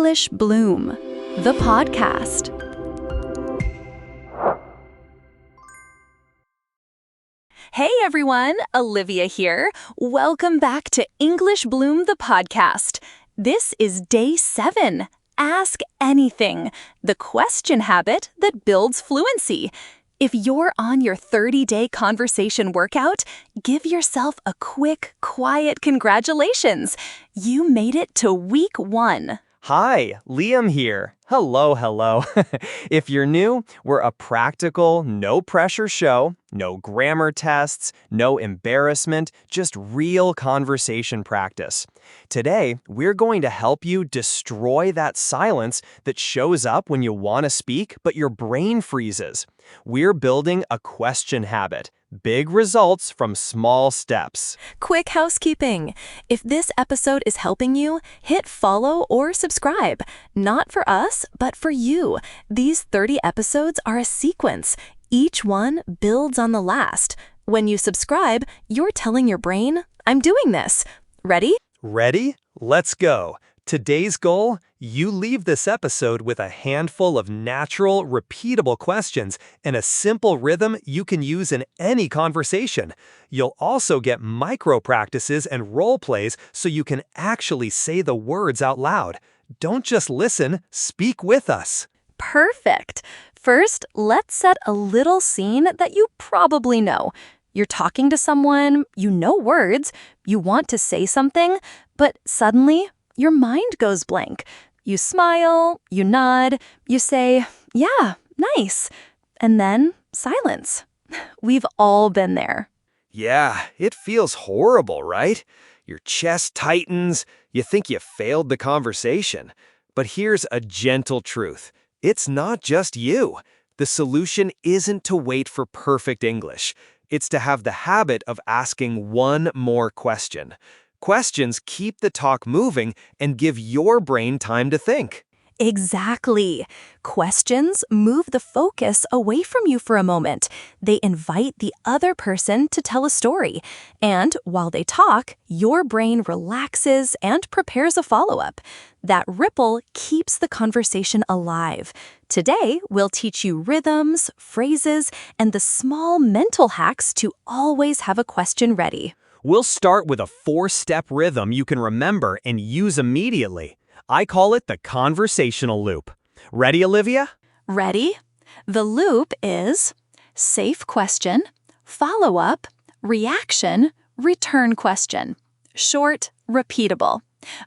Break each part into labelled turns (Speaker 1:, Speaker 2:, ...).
Speaker 1: English Bloom, the podcast. Hey everyone, Olivia here. Welcome back to English Bloom, the podcast. This is day 7. Ask anything, the question habit that builds fluency. If you're on your 30-day conversation workout, give yourself a quick, quiet congratulations. You made it to week 1.
Speaker 2: Hi, Liam here. Hello. If you're new, we're a practical, no-pressure show, no grammar tests, no embarrassment, just real conversation practice. Today, we're going to help you destroy that silence that shows up when you want to speak, but your brain freezes. We're building a question habit. Big results from small steps.
Speaker 1: Quick housekeeping. If this episode is helping you, hit follow or subscribe. Not for us, but for you. These 30 episodes are a sequence. Each one builds on the last. When you subscribe, you're telling your brain, I'm doing this. Ready?
Speaker 2: Ready? Let's go. Today's goal, you leave this episode with a handful of natural, repeatable questions and a simple rhythm you can use in any conversation. You'll also get micro practices and role plays so you can actually say the words out loud. Don't just listen, speak with us.
Speaker 1: Perfect. First, let's set a little scene that you probably know. You're talking to someone, you know words, you want to say something, but suddenly, your mind goes blank. You smile, you nod, you say, yeah, nice. And then silence. We've all been there.
Speaker 2: Yeah, it feels horrible, right? Your chest tightens, you think you failed the conversation. But here's a gentle truth. It's not just you. The solution isn't to wait for perfect English. It's to have the habit of asking one more question. Questions keep the talk moving and give your brain time to think.
Speaker 1: Exactly. Questions move the focus away from you for a moment. They invite the other person to tell a story. And while they talk, your brain relaxes and prepares a follow-up. That ripple keeps the conversation alive. Today, we'll teach you rhythms, phrases, and the small mental hacks to always have a question ready.
Speaker 2: We'll start with a 4-step rhythm you can remember and use immediately. I call it the conversational loop. Ready, Olivia?
Speaker 1: Ready? The loop is safe question, follow-up, reaction, return question. Short, repeatable.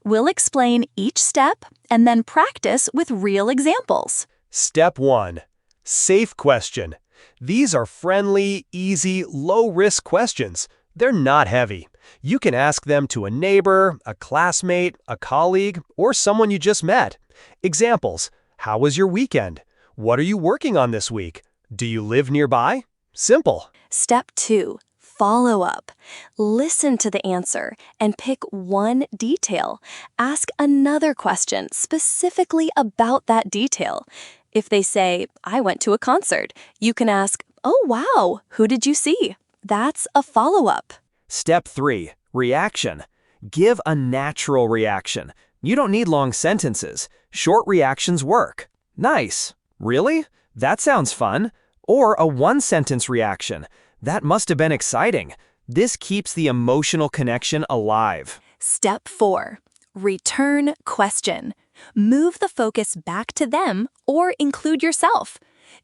Speaker 1: We'll explain each step and then practice with real examples.
Speaker 2: Step 1. Safe question. These are friendly, easy, low-risk questions. They're not heavy. You can ask them to a neighbor, a classmate, a colleague, or someone you just met. Examples: how was your weekend? What are you working on this week? Do you live nearby? Simple.
Speaker 1: Step 2. Follow up. Listen to the answer and pick one detail. Ask another question specifically about that detail. If they say, I went to a concert, you can ask, oh wow, who did you see? That's a follow-up.
Speaker 2: Step 3. Reaction. Give a natural reaction. You don't need long sentences. Short reactions work. Nice. Really? That sounds fun. Or a one-sentence reaction. That must have been exciting. This keeps the emotional connection alive.
Speaker 1: Step 4. Return question. Move the focus back to them or include yourself.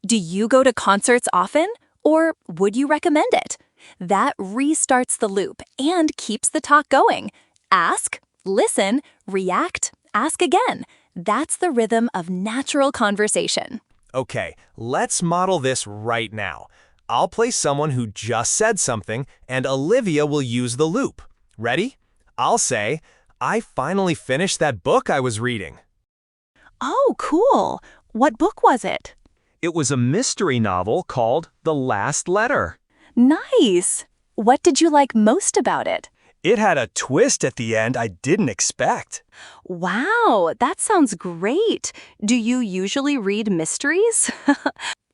Speaker 1: Do you go to concerts often? Or would you recommend it? That restarts the loop and keeps the talk going. Ask, listen, react, ask again. That's the rhythm of natural conversation.
Speaker 2: Okay, let's model this right now. I'll play someone who just said something, and Olivia will use the loop. Ready? I'll say, I finally finished that book I was reading.
Speaker 1: Oh, cool. What book was it?
Speaker 2: It was a mystery novel called The Last Letter.
Speaker 1: Nice. What did you like most about it?
Speaker 2: It had a twist at the end I didn't expect.
Speaker 1: Wow, that sounds great. Do you usually read mysteries?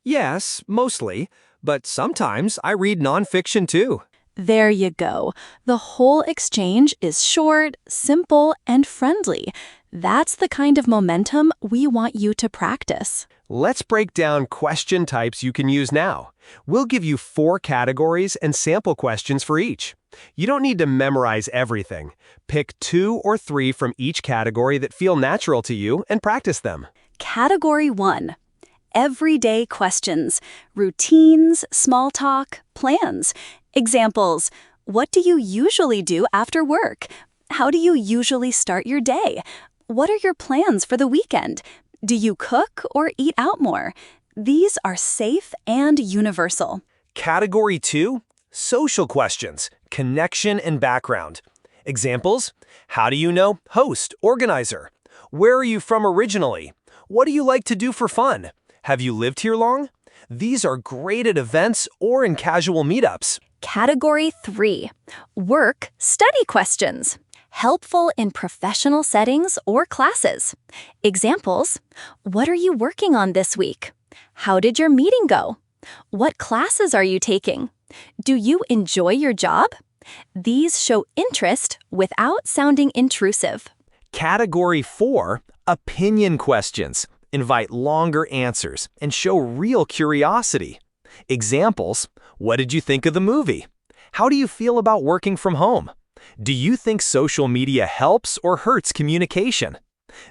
Speaker 2: Yes, mostly, but sometimes I read nonfiction too.
Speaker 1: There you go. The whole exchange is short, simple, and friendly. That's the kind of momentum we want you to practice.
Speaker 3: Let's break down question types you can use now. We'll give you 4 categories and sample questions for each. You don't need to memorize everything. Pick 2 or 3 from each category that feel natural to you and practice them.
Speaker 1: Category 1. Everyday questions. Routines, small talk, plans. Examples. What do you usually do after work? How do you usually start your day? What are your plans for the weekend? Do you cook or eat out more? These are safe and universal.
Speaker 3: Category 2, social questions, connection and background. Examples: how do you know host, organizer? Where are you from originally? What do you like to do for fun? Have you lived here long? These are great at events or in casual meetups.
Speaker 1: Category 3. Work study questions. Helpful in professional settings or classes. Examples: what are you working on this week? How did your meeting go? What classes are you taking? Do you enjoy your job? These show interest without sounding intrusive.
Speaker 3: Category 4, opinion questions. Invite longer answers and show real curiosity. Examples: what did you think of the movie? How do you feel about working from home? Do you think social media helps or hurts communication?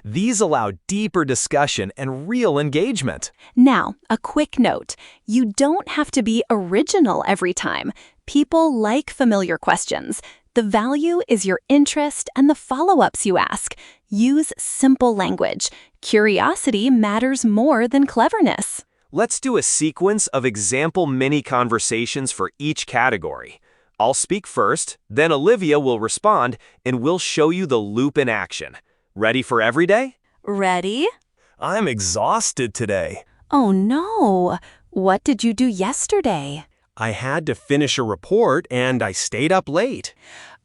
Speaker 3: These allow deeper discussion and real engagement.
Speaker 1: Now, a quick note. You don't have to be original every time. People like familiar questions. The value is your interest and the follow-ups you ask. Use simple language. Curiosity matters more than cleverness.
Speaker 3: Let's do a sequence of example mini conversations for each category. I'll speak first, then Olivia will respond, and we'll show you the loop in action. Ready for every day?
Speaker 1: Ready?
Speaker 3: I'm exhausted today.
Speaker 1: Oh no! What did you do yesterday?
Speaker 3: I had to finish a report and I stayed up late.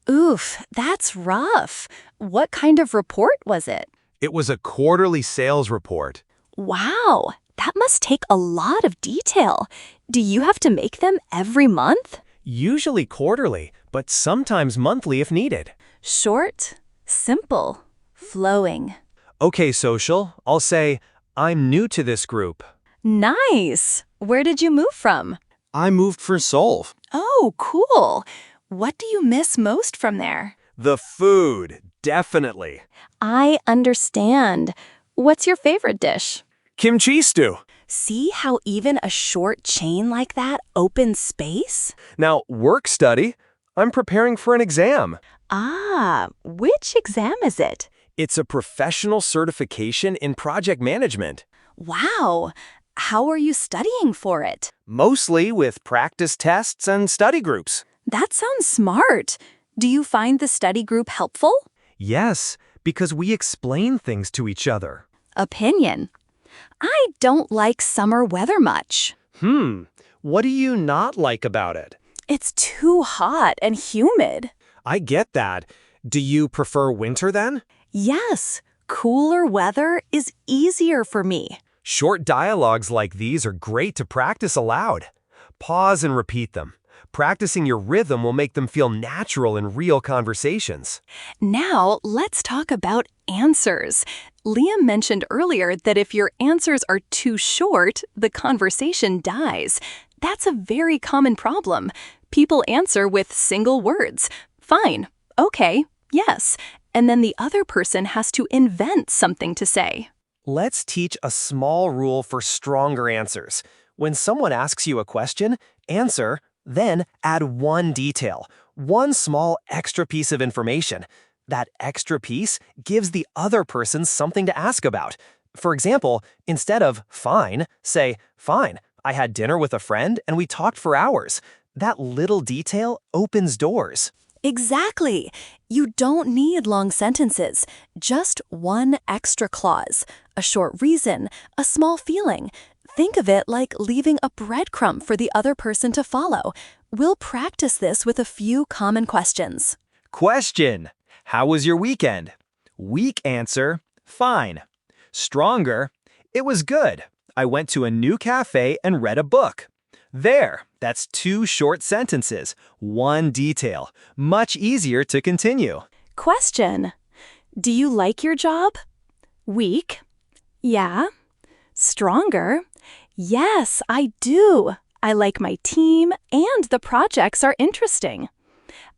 Speaker 1: Oof, that's rough. What kind of report was it?
Speaker 3: It was a quarterly sales report.
Speaker 1: Wow, that must take a lot of detail. Do you have to make them every month?
Speaker 3: Usually quarterly, but sometimes monthly if needed.
Speaker 1: Short, simple, flowing.
Speaker 3: Okay, social, I'll say, I'm new to this group.
Speaker 1: Nice! Where did you move from?
Speaker 3: I moved for Seoul.
Speaker 1: Oh, cool. What do you miss most from there?
Speaker 3: The food, definitely.
Speaker 1: I understand. What's your favorite dish?
Speaker 3: Kimchi stew.
Speaker 1: See how even a short chain like that opens space?
Speaker 3: Now, work study. I'm preparing for an exam.
Speaker 1: Ah, which exam is it?
Speaker 3: It's a professional certification in project management.
Speaker 1: Wow, how are you studying for it?
Speaker 3: Mostly with practice tests and study groups.
Speaker 1: That sounds smart. Do you find the study group helpful?
Speaker 3: Yes, because we explain things to each other.
Speaker 1: Opinion. I don't like summer weather much.
Speaker 3: What do you not like about it?
Speaker 1: It's too hot and humid.
Speaker 3: I get that. Do you prefer winter then?
Speaker 1: Yes, cooler weather is easier for me.
Speaker 3: Short dialogues like these are great to practice aloud. Pause and repeat them. Practicing your rhythm will make them feel natural in real conversations.
Speaker 1: Now, let's talk about answers. Liam mentioned earlier that if your answers are too short, the conversation dies. That's a very common problem. People answer with single words. Fine, okay, yes. And then the other person has to invent something to say.
Speaker 3: Let's teach a small rule for stronger answers. When someone asks you a question, answer, then add one detail, one small extra piece of information. That extra piece gives the other person something to ask about. For example, instead of fine, say, fine, I had dinner with a friend and we talked for hours. That little detail opens doors.
Speaker 1: Exactly. You don't need long sentences, just one extra clause, a short reason, a small feeling. Think of it like leaving a breadcrumb for the other person to follow. We'll practice this with a few common questions.
Speaker 2: Question: how was your weekend? Weak answer: fine. Stronger: it was good. I went to a new cafe and read a book. There, that's 2 short sentences, one detail. Much easier to continue.
Speaker 1: Question: Do you like your job? Weak. Yeah. Stronger. Yes, I do. I like my team and the projects are interesting.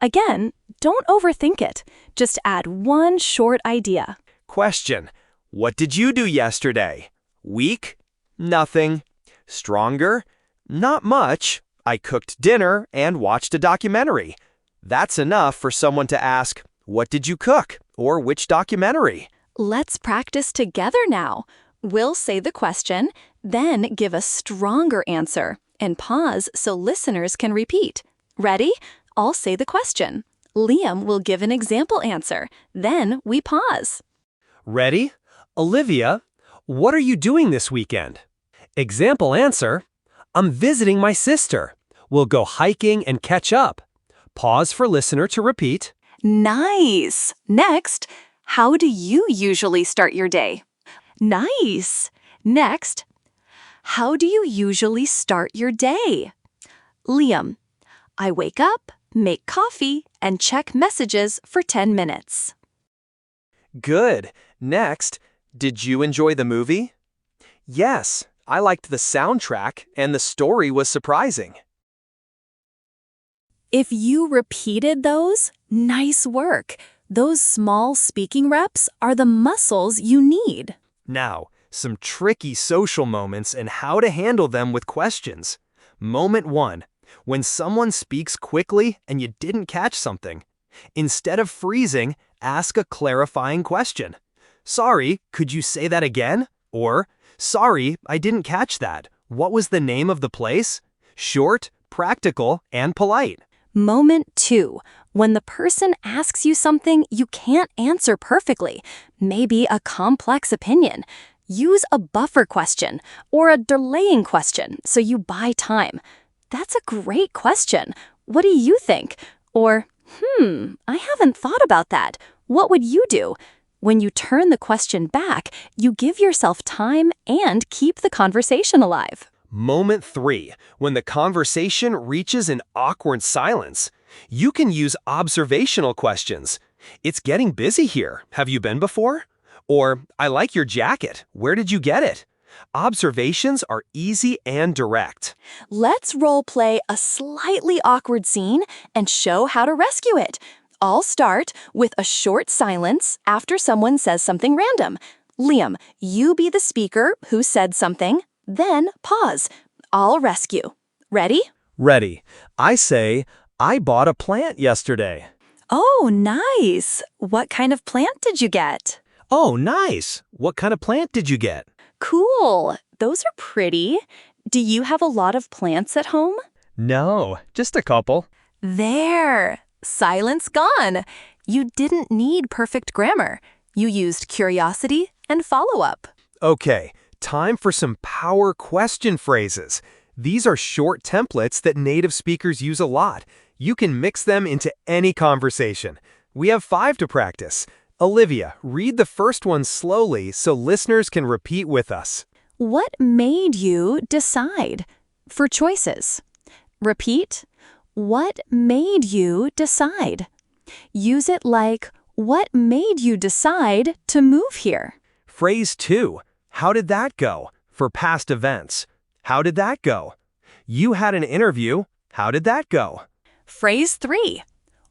Speaker 1: Again, don't overthink it. Just add one short idea.
Speaker 2: Question. What did you do yesterday? Weak? Nothing. Stronger? Not much. I cooked dinner and watched a documentary. That's enough for someone to ask, what did you cook? Or which documentary?
Speaker 1: Let's practice together now. We'll say the question, then give a stronger answer, and pause so listeners can repeat. Ready? I'll say the question. Liam will give an example answer. Then we pause.
Speaker 3: Ready? Olivia, what are you doing this weekend? Example answer, I'm visiting my sister. We'll go hiking and catch up. Pause for listener to repeat.
Speaker 1: Nice! Next, how do you usually start your day? Nice! Next, how do you usually start your day? Liam, I wake up, make coffee, and check messages for 10 minutes.
Speaker 2: Good. Next, did you enjoy the movie? Yes, I liked the soundtrack and the story was surprising.
Speaker 1: If you repeated those, nice work. Those small speaking reps are the muscles you need.
Speaker 2: Now, some tricky social moments and how to handle them with questions. Moment 1. When someone speaks quickly and you didn't catch something. Instead of freezing, ask a clarifying question. Sorry, could you say that again? Or, sorry, I didn't catch that. What was the name of the place? Short, practical, and polite.
Speaker 1: Moment 2. When the person asks you something you can't answer perfectly, maybe a complex opinion, use a buffer question or a delaying question so you buy time. That's a great question. What do you think? Or, I haven't thought about that. What would you do? When you turn the question back, you give yourself time and keep the conversation alive.
Speaker 2: Moment 3. When the conversation reaches an awkward silence. You can use observational questions. It's getting busy here. Have you been before? Or, I like your jacket. Where did you get it? Observations are easy and direct.
Speaker 1: Let's role play a slightly awkward scene and show how to rescue it. I'll start with a short silence after someone says something random. Liam, you be the speaker who said something, then pause. I'll rescue. Ready?
Speaker 3: Ready. I say, I bought a plant yesterday.
Speaker 1: Oh, nice. What kind of plant did you get?
Speaker 3: Oh, nice. What kind of plant did you get?
Speaker 1: Cool. Those are pretty. Do you have a lot of plants at home?
Speaker 3: No, just a couple.
Speaker 1: There. Silence gone. You didn't need perfect grammar. You used curiosity and follow-up.
Speaker 2: Okay, time for some power question phrases. These are short templates that native speakers use a lot. You can mix them into any conversation. We have 5 to practice. Olivia, read the first one slowly so listeners can repeat with us.
Speaker 1: What made you decide? For choices. Repeat. What made you decide? Use it like, what made you decide to move here?
Speaker 2: Phrase 2. How did that go? For past events. How did that go? You had an interview. How did that go?
Speaker 1: Phrase 3.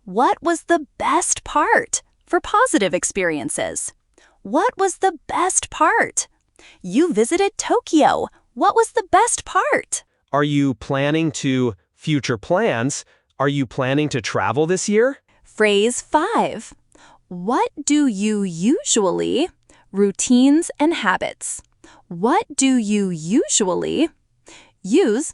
Speaker 1: What was the best part? For positive experiences. What was the best part? You visited Tokyo. What was the best part?
Speaker 2: Are you planning to future plans? Are you planning to travel this year?
Speaker 1: Phrase 5. What do you usually? Routines and habits. What do you usually? Use,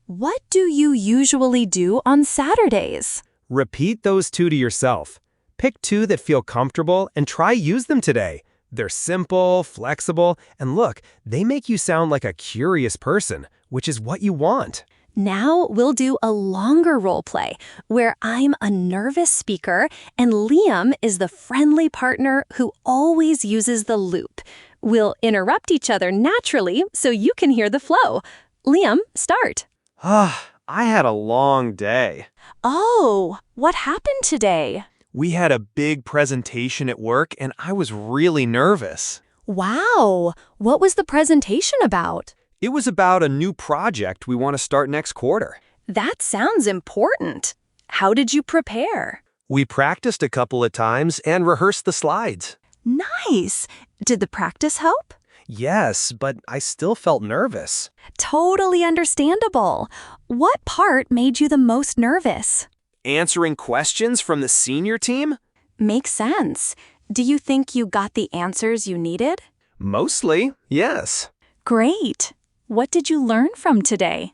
Speaker 1: what do you usually do on Saturdays?
Speaker 2: Repeat those 2 to yourself. Pick 2 that feel comfortable and try use them today. They're simple, flexible, and look, they make you sound like a curious person, which is what you want.
Speaker 1: Now we'll do a longer role play where I'm a nervous speaker and Liam is the friendly partner who always uses the loop. We'll interrupt each other naturally so you can hear the flow. Liam, start.
Speaker 2: I had a long day.
Speaker 1: Oh, what happened today?
Speaker 3: We had a big presentation at work and I was really nervous.
Speaker 1: Wow! What was the presentation about?
Speaker 2: It was about a new project we want to start next quarter.
Speaker 1: That sounds important. How did you prepare?
Speaker 3: We practiced a couple of times and rehearsed the slides.
Speaker 1: Nice! Did the practice help?
Speaker 3: Yes, but I still felt nervous.
Speaker 1: Totally understandable. What part made you the most nervous?
Speaker 2: Answering questions from the senior team?
Speaker 1: Makes sense. Do you think you got the answers you needed?
Speaker 2: Mostly, yes.
Speaker 1: Great. What did you learn from today?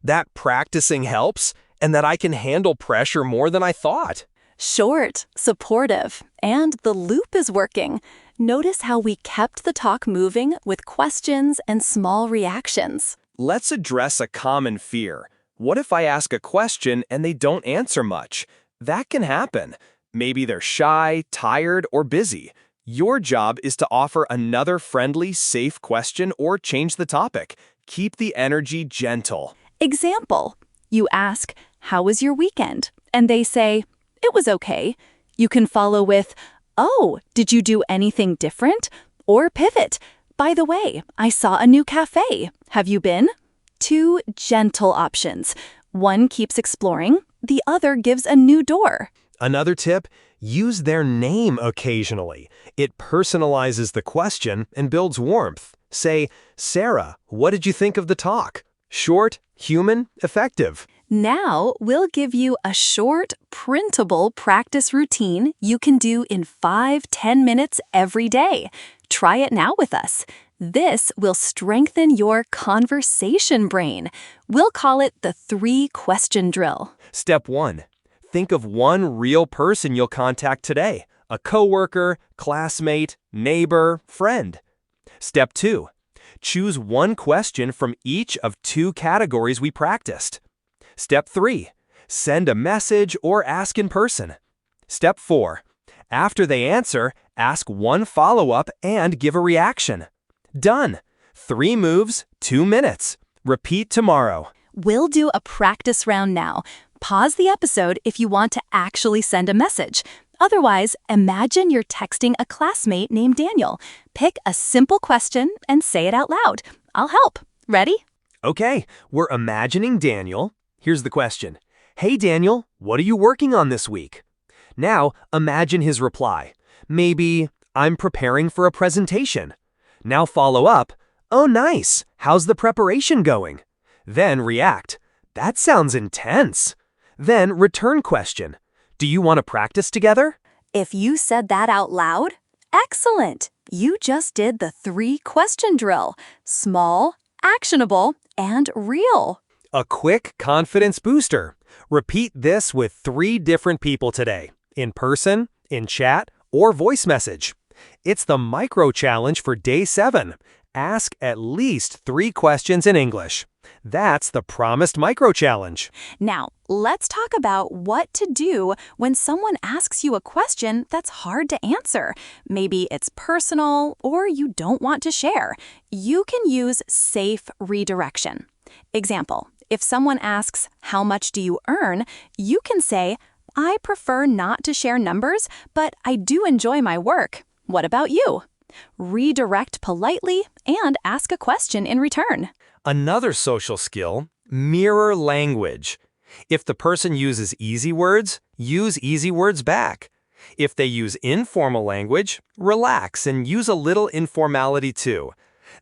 Speaker 3: That practicing helps and that I can handle pressure more than I thought.
Speaker 1: Short, supportive, and the loop is working. Notice how we kept the talk moving with questions and small reactions.
Speaker 2: Let's address a common fear. What if I ask a question and they don't answer much? That can happen. Maybe they're shy, tired, or busy. Your job is to offer another friendly, safe question or change the topic. Keep the energy gentle.
Speaker 1: Example, you ask, "How was your weekend?" And they say, "It was okay." You can follow with, "Oh, did you do anything different?" Or pivot, "By the way, I saw a new cafe. Have you been?" Two gentle options. One keeps exploring, the other gives a new door.
Speaker 3: Another tip, use their name occasionally. It personalizes the question and builds warmth. Say, "Sarah, what did you think of the talk?" Short, human, effective.
Speaker 1: Now, we'll give you a short, printable practice routine you can do in 5-10 minutes every day. Try it now with us. This will strengthen your conversation brain. We'll call it the 3-question drill.
Speaker 3: Step 1. Think of one real person you'll contact today. A coworker, classmate, neighbor, friend. Step 2. Choose one question from each of 2 categories we practiced. Step 3. Send a message or ask in person. Step 4. After they answer, ask one follow-up and give a reaction. Done. 3 moves, 2 minutes. Repeat tomorrow.
Speaker 1: We'll do a practice round now. Pause the episode if you want to actually send a message. Otherwise, imagine you're texting a classmate named Daniel. Pick a simple question and say it out loud. I'll help. Ready?
Speaker 3: Okay, we're imagining Daniel. Here's the question. Hey Daniel, what are you working on this week? Now, imagine his reply. Maybe, I'm preparing for a presentation. Now follow up. Oh, nice. How's the preparation going? Then react. That sounds intense. Then return question. Do you want to practice together?
Speaker 1: If you said that out loud, excellent. You just did the 3-question drill. Small, actionable, and real.
Speaker 3: A quick confidence booster. Repeat this with 3 different people today. In person, in chat, or voice message. It's the micro challenge for day 7. Ask at least 3 questions in English. That's the promised micro challenge.
Speaker 1: Now, let's talk about what to do when someone asks you a question that's hard to answer. Maybe it's personal or you don't want to share. You can use safe redirection. Example, if someone asks, "How much do you earn?" you can say, "I prefer not to share numbers, but I do enjoy my work. What about you?" Redirect politely and ask a question in return.
Speaker 3: Another social skill, mirror language. If the person uses easy words, use easy words back. If they use informal language, relax and use a little informality too.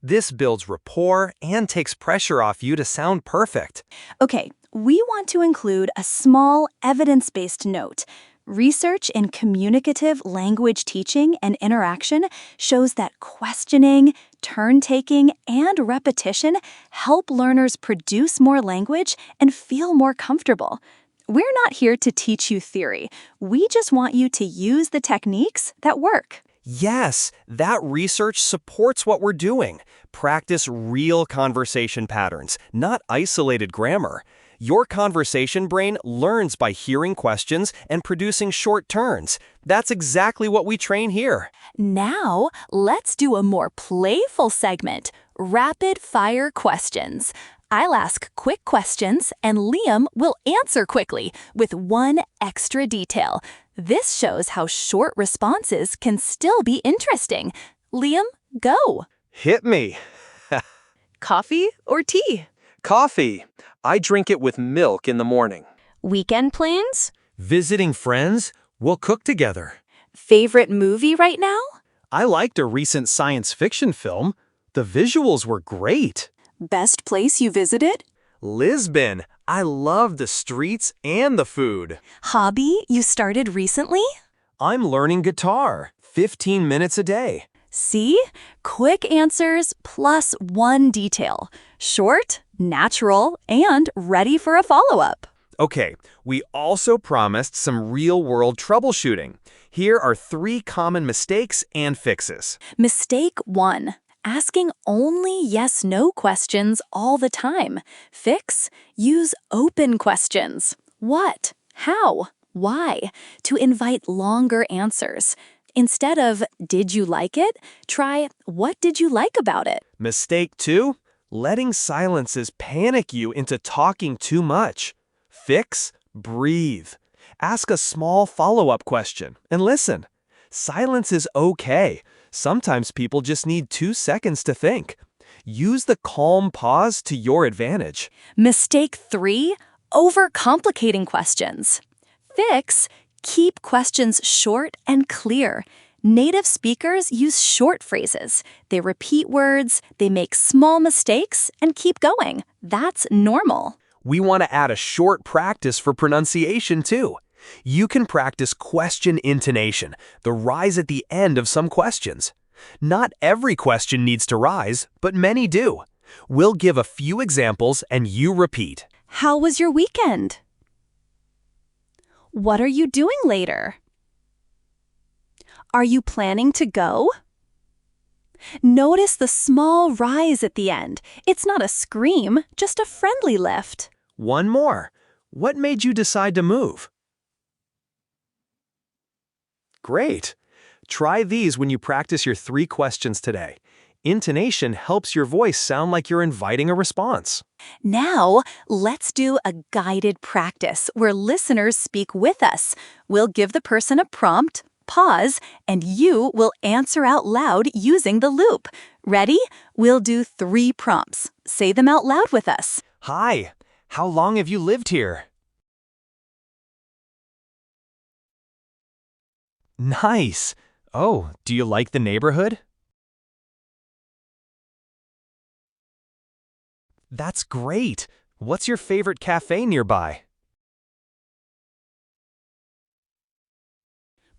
Speaker 3: This builds rapport and takes pressure off you to sound perfect.
Speaker 1: Okay, we want to include a small evidence-based note. Research in communicative language teaching and interaction shows that questioning, turn-taking, and repetition help learners produce more language and feel more comfortable. We're not here to teach you theory. We just want you to use the techniques that work.
Speaker 2: Yes, that research supports what we're doing. Practice real conversation patterns, not isolated grammar. Your conversation brain learns by hearing questions and producing short turns. That's exactly what we train here.
Speaker 1: Now, let's do a more playful segment, rapid-fire questions. I'll ask quick questions, and Liam will answer quickly with one extra detail. This shows how short responses can still be interesting. Liam, go.
Speaker 3: Hit me.
Speaker 1: Coffee or tea?
Speaker 3: Coffee. I drink it with milk in the morning.
Speaker 1: Weekend plans?
Speaker 3: Visiting friends. We'll cook together.
Speaker 1: Favorite movie right now?
Speaker 3: I liked a recent science fiction film. The visuals were great.
Speaker 1: Best place you visited?
Speaker 3: Lisbon. I love the streets and the food.
Speaker 1: Hobby you started recently?
Speaker 3: I'm learning guitar. 15 minutes a day.
Speaker 1: See? Quick answers plus one detail. Short, natural, and ready for a follow-up.
Speaker 3: Okay, we also promised some real-world troubleshooting. Here are 3 common mistakes and fixes.
Speaker 1: Mistake 1. Asking only yes-no questions all the time. Fix: use open questions. What? How? Why? To invite longer answers. Instead of, did you like it? Try, what did you like about it?
Speaker 3: Mistake 2. Letting silences panic you into talking too much. Fix: breathe. Ask a small follow-up question and listen. Silence is okay. Sometimes people just need 2 seconds to think. Use the calm pause to your advantage.
Speaker 1: Mistake 3. Overcomplicating questions. Fix: keep questions short and clear. Native speakers use short phrases. They repeat words, they make small mistakes, and keep going. That's normal.
Speaker 3: We want to add a short practice for pronunciation too. You can practice question intonation, the rise at the end of some questions. Not every question needs to rise, but many do. We'll give a few examples and you repeat.
Speaker 1: How was your weekend? What are you doing later? Are you planning to go? Notice the small rise at the end. It's not a scream, just a friendly lift.
Speaker 3: One more. What made you decide to move? Great. Try these when you practice your 3 questions today. Intonation helps your voice sound like you're inviting a response.
Speaker 1: Now, let's do a guided practice where listeners speak with us. We'll give the person a prompt, pause, and you will answer out loud using the loop. Ready? We'll do 3 prompts. Say them out loud with us.
Speaker 3: Hi. How long have you lived here? Nice. Oh, do you like the neighborhood? That's great. What's your favorite cafe nearby?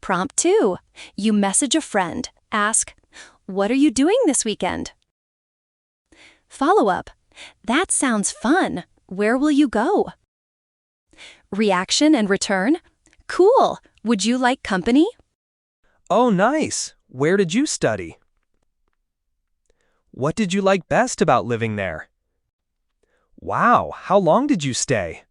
Speaker 1: Prompt 2. You message a friend. Ask, what are you doing this weekend? Follow-up. That sounds fun. Where will you go? Reaction and return. Cool. Would you like company?
Speaker 3: Oh, nice. Where did you study? What did you like best about living there? Wow, how long did you stay?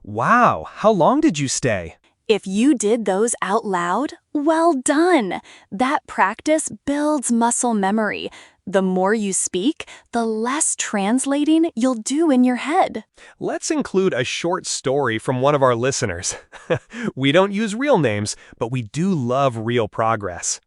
Speaker 3: Wow, how long did you stay?
Speaker 1: If you did those out loud, well done. That practice builds muscle memory. The more you speak, the less translating you'll do in your head.
Speaker 3: Let's include a short story from one of our listeners. We don't use real names, but we do love real progress.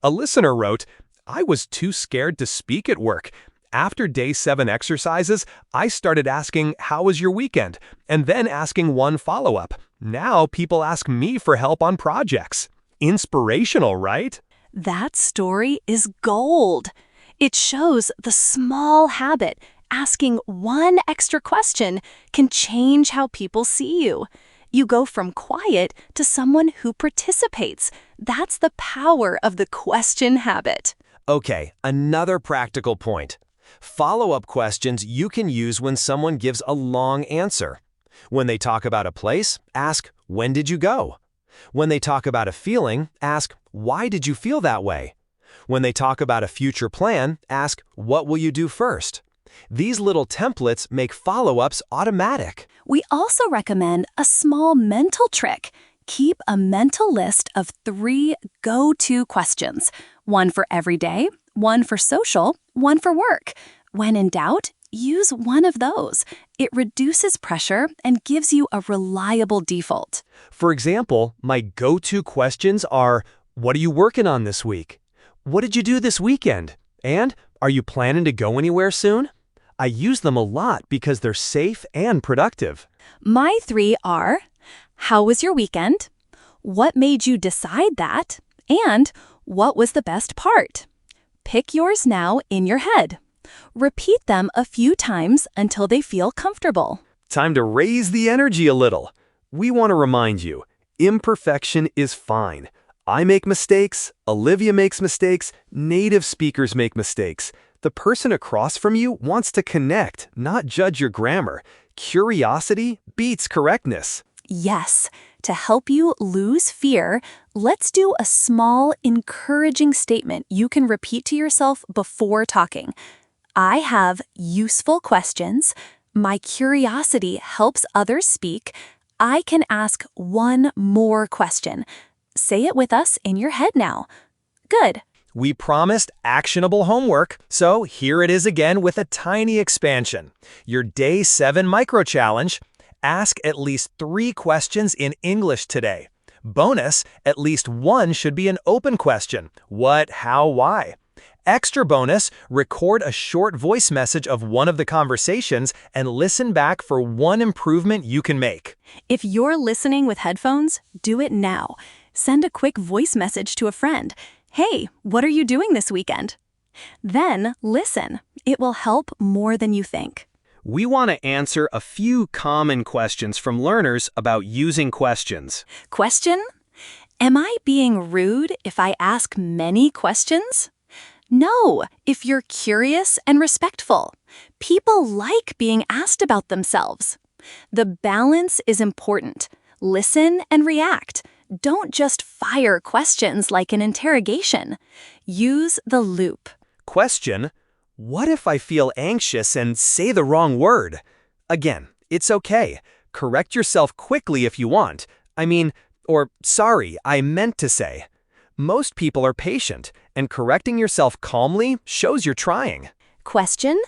Speaker 3: A listener wrote, I was too scared to speak at work. After day 7 exercises, I started asking, how was your weekend? And then asking one follow-up. Now people ask me for help on projects. Inspirational, right?
Speaker 1: That story is gold. It shows the small habit, asking one extra question, can change how people see you. You go from quiet to someone who participates. That's the power of the question habit.
Speaker 3: Okay, another practical point. Follow-up questions you can use when someone gives a long answer. When they talk about a place, ask, when did you go? When they talk about a feeling, ask, why did you feel that way? When they talk about a future plan, ask, what will you do first? These little templates make follow-ups automatic.
Speaker 1: We also recommend a small mental trick. Keep a mental list of 3 go-to questions. One for every day, one for social, one for work. When in doubt, Use one of those. It reduces pressure and gives you a reliable default.
Speaker 3: For example, my go-to questions are, what are you working on this week? What did you do this weekend? And are you planning to go anywhere soon? I use them a lot because they're safe and productive.
Speaker 1: My 3 are, how was your weekend? What made you decide that? And what was the best part? Pick yours now in your head. Repeat them a few times until they feel comfortable.
Speaker 3: Time to raise the energy a little. We want to remind you, imperfection is fine. I make mistakes, Olivia makes mistakes, native speakers make mistakes. The person across from you wants to connect, not judge your grammar. Curiosity beats correctness.
Speaker 1: Yes, to help you lose fear, let's do a small, encouraging statement you can repeat to yourself before talking. I have useful questions. My curiosity helps others speak. I can ask one more question. Say it with us in your head now. Good.
Speaker 3: We promised actionable homework, so here it is again with a tiny expansion. Your Day 7 micro challenge. Ask at least 3 questions in English today. Bonus, at least 1 should be an open question. What, how, why? Extra bonus, record a short voice message of one of the conversations and listen back for 1 improvement you can make.
Speaker 1: If you're listening with headphones, do it now. Send a quick voice message to a friend. Hey, what are you doing this weekend? Then listen. It will help more than you think.
Speaker 3: We want to answer a few common questions from learners about using questions.
Speaker 1: Question? Am I being rude if I ask many questions? No, if you're curious and respectful. People like being asked about themselves. The balance is important. Listen and react. Don't just fire questions like an interrogation. Use the loop.
Speaker 3: Question: what if I feel anxious and say the wrong word? Again, it's okay. Correct yourself quickly if you want. Sorry, I meant to say. Most people are patient, and correcting yourself calmly shows you're trying.
Speaker 1: Question: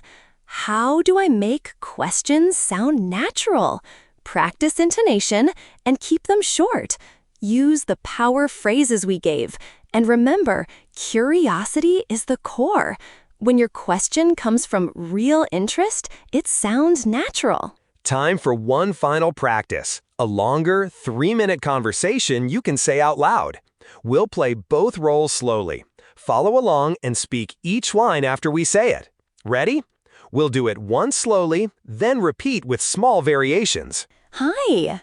Speaker 1: how do I make questions sound natural? Practice intonation and keep them short. Use the power phrases we gave. And remember, curiosity is the core. When your question comes from real interest, it sounds natural.
Speaker 3: Time for one final practice. A longer, 3-minute conversation you can say out loud. We'll play both roles slowly. Follow along and speak each line after we say it. Ready? We'll do it once slowly, then repeat with small variations.
Speaker 1: Hi,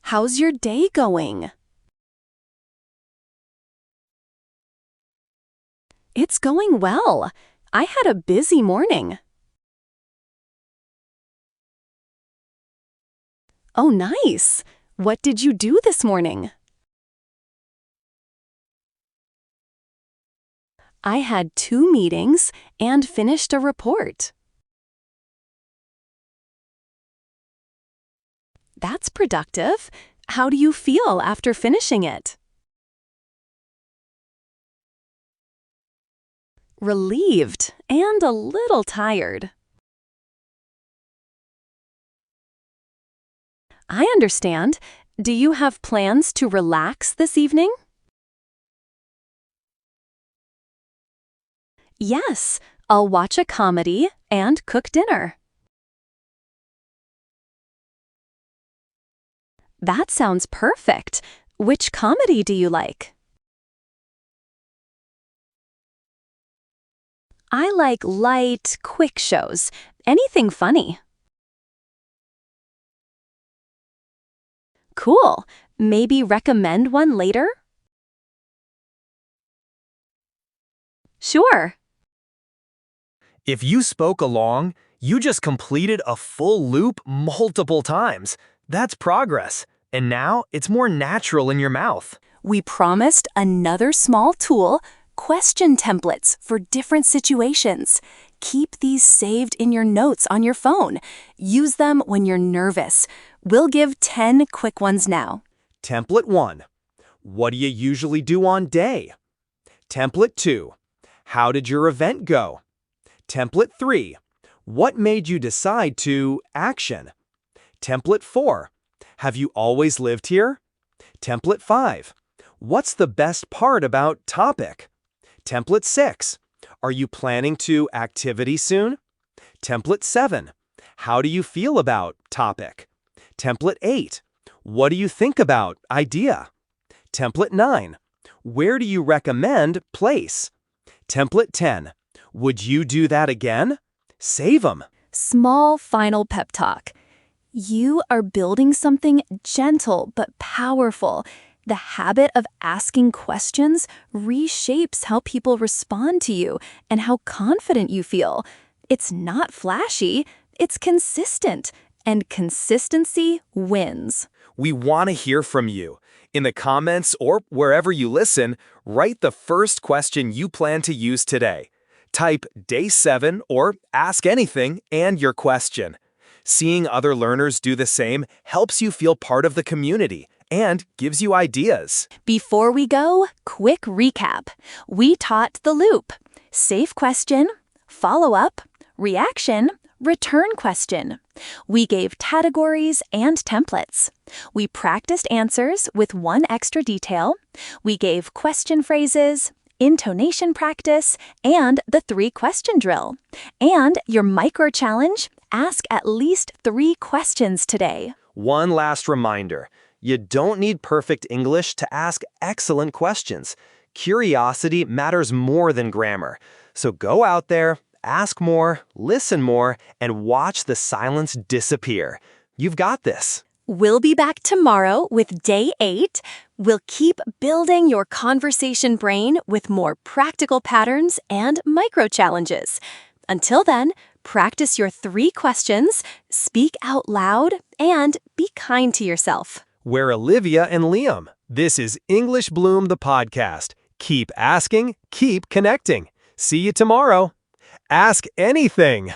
Speaker 1: how's your day going? It's going well. I had a busy morning. Oh, nice. What did you do this morning? I had 2 meetings and finished a report. That's productive. How do you feel after finishing it? Relieved and a little tired. I understand. Do you have plans to relax this evening? Yes, I'll watch a comedy and cook dinner. That sounds perfect. Which comedy do you like? I like light, quick shows. Anything funny. Cool. Maybe recommend one later? Sure.
Speaker 3: If you spoke along, you just completed a full loop multiple times. That's progress. And now it's more natural in your mouth.
Speaker 1: We promised another small tool, question templates for different situations. Keep these saved in your notes on your phone. Use them when you're nervous. We'll give 10 quick ones now.
Speaker 3: Template 1. What do you usually do on day? Template 2. How did your event go? Template 3. What made you decide to action? Template 4. Have you always lived here? Template 5. What's the best part about topic? Template 6. Are you planning to activity soon? Template 7. How do you feel about topic? Template 8. What do you think about idea? Template 9. Where do you recommend place? Template 10. Would you do that again? Save them.
Speaker 1: Small final pep talk. You are building something gentle but powerful. The habit of asking questions reshapes how people respond to you and how confident you feel. It's not flashy, it's consistent, and consistency wins.
Speaker 3: We want to hear from you. In the comments or wherever you listen, write the first question you plan to use today. Type Day 7 or Ask Anything and your question. Seeing other learners do the same helps you feel part of the community and gives you ideas.
Speaker 1: Before we go, quick recap. We taught the loop: safe question, follow-up, reaction, return question. We gave categories and templates. We practiced answers with one extra detail. We gave question phrases, intonation practice, and the 3-question drill. And your micro challenge: ask at least 3 questions today.
Speaker 3: One last reminder. You don't need perfect English to ask excellent questions. Curiosity matters more than grammar. So go out there, ask more, listen more, and watch the silence disappear. You've got this.
Speaker 1: We'll be back tomorrow with Day 8. We'll keep building your conversation brain with more practical patterns and micro challenges. Until then, practice your 3 questions, speak out loud, and be kind to yourself.
Speaker 3: We're Olivia and Liam. This is English Bloom, the podcast. Keep asking, keep connecting. See you tomorrow. Ask anything.